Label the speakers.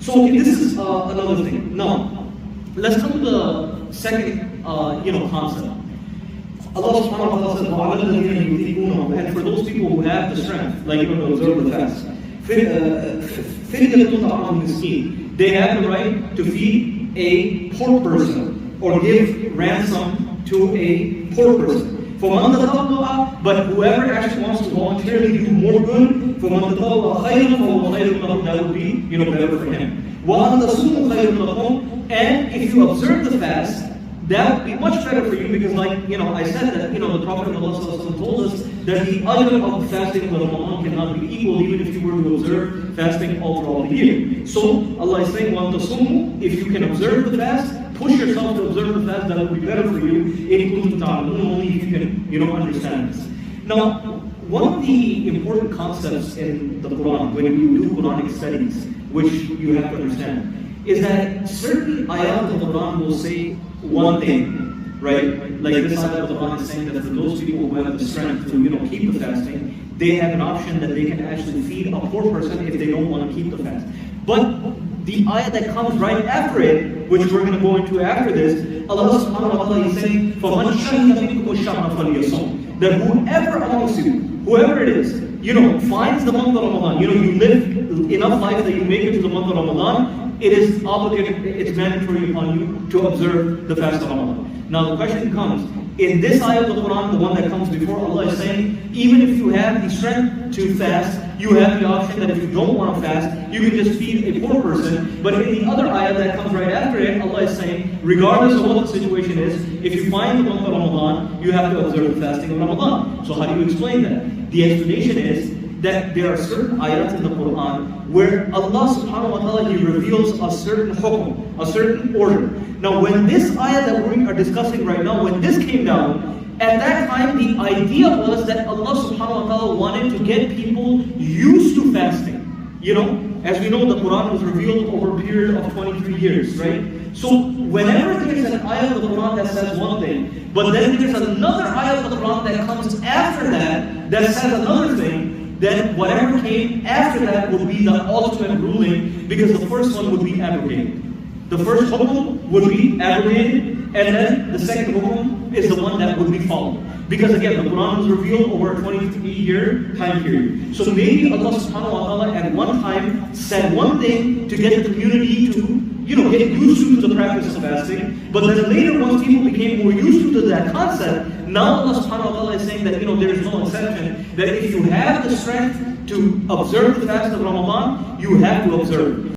Speaker 1: So okay, this is another thing. Now, let's come to the second, concept. Allah subhanahu wa ta'ala says, وَعَلَى الَّذِينَ يُطِيقُونَهُ, and for those people who have the strength, like to observe the fast, فِدْيَةٌ طَعَامُ مِسْكِينٍ, they have the right to feed a poor person or give ransom to a poor person. فَمَنْ تَطَوَّعَ, but whoever actually wants to voluntarily do more good, فَمَنْ تَطَوَّعَ خَيْرًا فَهُوَ خَيْرٌ لَهُ, that would be better for him. وَأَنْ تَصُومُوا خَيْرٌ لَكُمْ, and if you observe the fast, that would be much better for you, because I said that, the Prophet of Allah told us that the ajr of fasting of Ramadan cannot be equal even if you were to observe fasting all throughout the year. So Allah is saying, وَأَنْ تَصُومُوا, if you can observe the fast, push yourself to observe the fast, that would be better for you, in kuntum ta'lamun, only if you can, understand this. Now, one of the important concepts in the Quran, when you do Quranic studies, which you have to understand, is that certain ayat of the Quran will say one thing, right? Like this ayat of the Quran is saying that for those people who have the strength to, keep the fasting, they have an option that they can actually feed a poor person if they don't want to keep the fast. But the ayat that comes right after it, which we're going to go into after this, Allah subhanahu wa ta'ala is saying, فَمَنْ شَهِدَ مِنْكُمُ الشَّهْرَ فَلْيَصُمْ, that whoever amongst you, whoever it is, finds the month of Ramadan, you live enough life that you make it to the month of Ramadan, it is obligated, it's mandatory upon you to observe the fast of Ramadan. Now the question comes, in this ayat of the Quran, the one that comes before, Allah is saying, even if you have the strength to fast, you have the option that if you don't want to fast, you can just feed a poor person. But in the other ayat that comes right after it, Allah is saying, regardless of what the situation is, if you find the month of Ramadan, you have to observe the fasting of Ramadan. So how do you explain that? The explanation is that there are certain ayats in the Quran where Allah subhanahu wa ta'ala, He reveals a certain hukum, a certain order. Now when this ayat that we are discussing right now, when this came down, at that time the idea was that Allah subhanahu wa ta'ala wanted to get people used to fasting. As we know, the Quran was revealed over a period of 23 years, right? So whenever there is an ayat of the Quran that says one thing, but then there's another ayat of the Quran that comes after that says another thing, then whatever came after that will be the ultimate ruling, because the first one would be abrogated. The first hukum would be abrogated, and then the second hukum is the one that would be followed. Because again, the Quran was revealed over a 23-year time period. So maybe Allah subhanahu wa ta'ala at one time said one thing to get the community to get used to the practice of fasting, but then later once people became more used to that concept, now Allah subhanahu wa ta'ala is saying that there is no exception, that if you have the strength to observe the fast of Ramadan, you have to observe.